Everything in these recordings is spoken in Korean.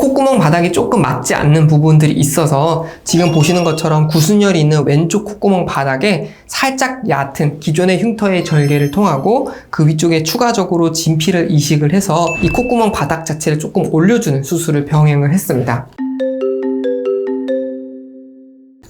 콧구멍 바닥이 조금 맞지 않는 부분들이 있어서 지금 보시는 것처럼 구순열이 있는 왼쪽 콧구멍 바닥에 살짝 얕은 기존의 흉터의 절개를 통하고 그 위쪽에 추가적으로 진피를 이식을 해서 이 콧구멍 바닥 자체를 조금 올려주는 수술을 병행을 했습니다.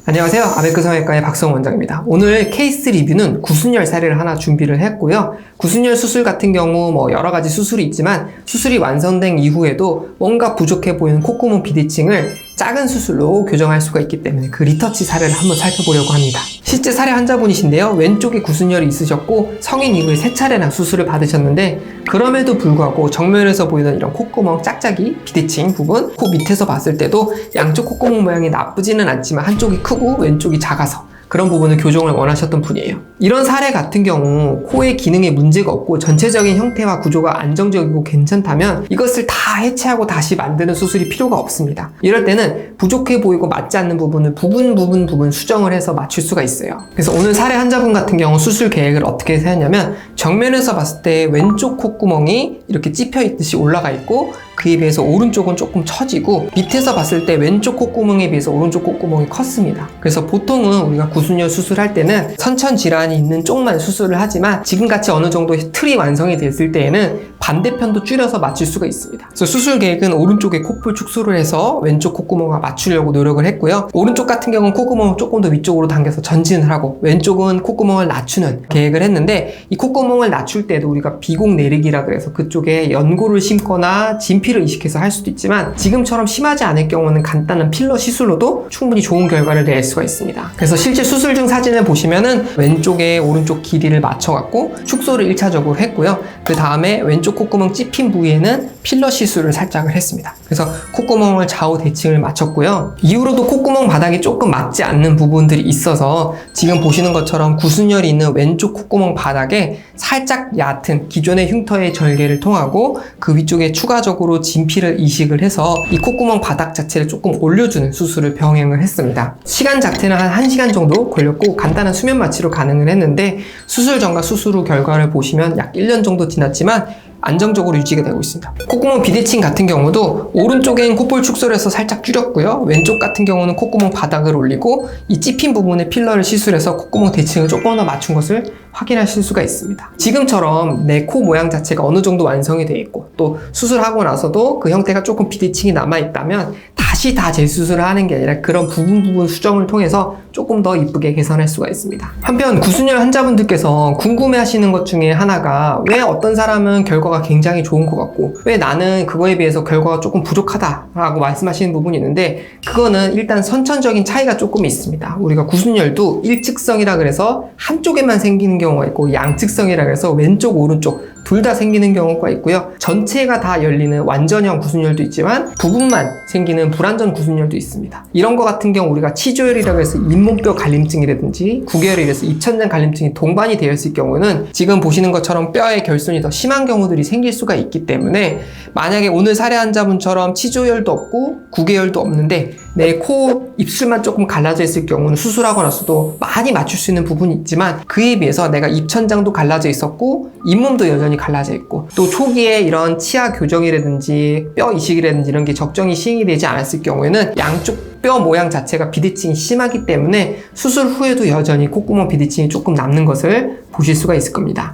안녕하세요. 아베크 성형외과의 박성훈 원장입니다. 오늘 케이스 리뷰는 구순열 사례를 하나 준비를 했고요. 구순열 수술 같은 경우 여러 가지 수술이 있지만 수술이 완성된 이후에도 뭔가 부족해 보이는 콧구멍 비대칭을 작은 수술로 교정할 수가 있기 때문에 그 리터치 사례를 한번 살펴보려고 합니다. 실제 사례 환자분이신데요. 왼쪽에 구순열이 있으셨고 성인 이후에 3차례나 수술을 받으셨는데 그럼에도 불구하고 정면에서 보이는 이런 콧구멍 짝짝이 비대칭 부분, 코 밑에서 봤을 때도 양쪽 콧구멍 모양이 나쁘지는 않지만 한쪽이 크고 왼쪽이 작아서 그런 부분을 교정을 원하셨던 분이에요. 이런 사례 같은 경우 코의 기능에 문제가 없고 전체적인 형태와 구조가 안정적이고 괜찮다면 이것을 다 해체하고 다시 만드는 수술이 필요가 없습니다. 이럴 때는 부족해 보이고 맞지 않는 부분을 부분 수정을 해서 맞출 수가 있어요. 그래서 오늘 사례 환자분 같은 경우 수술 계획을 어떻게 세웠냐면 정면에서 봤을 때 왼쪽 콧구멍이 이렇게 찝혀 있듯이 올라가 있고 그에 비해서 오른쪽은 조금 처지고 밑에서 봤을 때 왼쪽 콧구멍에 비해서 오른쪽 콧구멍이 컸습니다. 그래서 보통은 우리가 구순열 수술할 때는 선천 질환이 있는 쪽만 수술을 하지만 지금같이 어느 정도 틀이 완성이 됐을 때에는 반대편도 줄여서 맞출 수가 있습니다. 그래서 수술 계획은 오른쪽에 콧볼 축소를 해서 왼쪽 콧구멍과 맞추려고 노력을 했고요. 오른쪽 같은 경우는 콧구멍을 조금 더 위쪽으로 당겨서 전진을 하고 왼쪽은 콧구멍을 낮추는 계획을 했는데 이 콧구멍을 낮출 때도 우리가 비곡 내리기라 그래서 그쪽에 연고를 심거나 진피를 이식해서 할 수도 있지만 지금처럼 심하지 않을 경우는 간단한 필러 시술로도 충분히 좋은 결과를 낼 수가 있습니다. 그래서 실제 수술 중 사진을 보시면은 왼쪽에 오른쪽 길이를 맞춰갖고 축소를 1차적으로 했고요. 그 다음에 왼쪽 콧구멍 찝힌 부위에는 필러 시술을 살짝을 했습니다. 그래서 콧구멍을 좌우 대칭을 맞췄고요. 이후로도 콧구멍 바닥이 조금 맞지 않는 부분들이 있어서 지금 보시는 것처럼 구순열이 있는 왼쪽 콧구멍 바닥에 살짝 얕은 기존의 흉터의 절개를 통하고 그 위쪽에 추가적으로 진피를 이식을 해서 이 콧구멍 바닥 자체를 조금 올려주는 수술을 병행을 했습니다. 시간 자체는 한 1시간 정도 걸렸고 간단한 수면 마취로 가능을 했는데 수술 전과 수술 후 결과를 보시면 약 1년 정도 지났지만 안정적으로 유지가 되고 있습니다. 콧구멍 비대칭 같은 경우도 오른쪽엔 콧볼 축소를 해서 살짝 줄였고요. 왼쪽 같은 경우는 콧구멍 바닥을 올리고 이 찝힌 부분에 필러를 시술해서 콧구멍 대칭을 조금 더 맞춘 것을 확인하실 수가 있습니다. 지금처럼 내 코 모양 자체가 어느 정도 완성이 되어 있고 또 수술하고 나서도 그 형태가 조금 비대칭이 남아있다면 다시 다 재수술을 하는 게 아니라 그런 부분 수정을 통해서 조금 더 이쁘게 개선할 수가 있습니다. 한편 구순열 환자분들께서 궁금해하시는 것 중에 하나가 왜 어떤 사람은 결과가 굉장히 좋은 것 같고 왜 나는 그거에 비해서 결과가 조금 부족하다라고 말씀하시는 부분이 있는데 그거는 일단 선천적인 차이가 조금 있습니다. 우리가 구순열도 일측성이라 그래서 한쪽에만 생기는 경우가 있고 양측성이라 그래서 왼쪽 오른쪽 둘 다 생기는 경우가 있고요. 전체가 다 열리는 완전형 구순열도 있지만 부분만 생기는 불완전 구순열도 있습니다. 이런 거 같은 경우 우리가 치조열이라고 해서 잇몸뼈 갈림증이라든지 구개열이라서 입천장 갈림증이 동반이 되어 있을 경우는 지금 보시는 것처럼 뼈의 결손이 더 심한 경우들이 생길 수가 있기 때문에 만약에 오늘 사례 환자분처럼 치조열도 없고 구개열도 없는데 내 코 입술만 조금 갈라져 있을 경우는 수술하고 나서도 많이 맞출 수 있는 부분이 있지만 그에 비해서 내가 입천장도 갈라져 있었고 잇몸도 여전히 갈라져 있고 또 초기에 이런 치아 교정이라든지 뼈 이식이라든지 이런 게 적정히 시행이 되지 않았을 경우에는 양쪽 뼈 모양 자체가 비대칭이 심하기 때문에 수술 후에도 여전히 콧구멍 비대칭이 조금 남는 것을 보실 수가 있을 겁니다.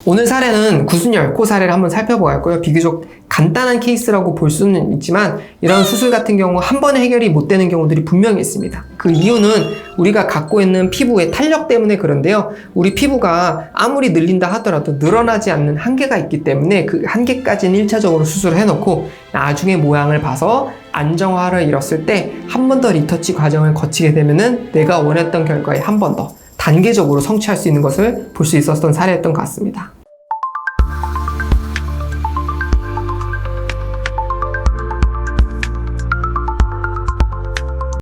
오늘 사례는 구순열 코 사례를 한번 살펴보았고요. 비교적 간단한 케이스라고 볼 수는 있지만 이런 수술 같은 경우 한 번에 해결이 못 되는 경우들이 분명히 있습니다. 그 이유는 우리가 갖고 있는 피부의 탄력 때문에 그런데요. 우리 피부가 아무리 늘린다 하더라도 늘어나지 않는 한계가 있기 때문에 그 한계까지는 1차적으로 수술을 해놓고 나중에 모양을 봐서 안정화를 이뤘을 때 한 번 더 리터치 과정을 거치게 되면은 내가 원했던 결과에 한 번 더 단계적으로 성취할 수 있는 것을 볼 수 있었던 사례였던 것 같습니다.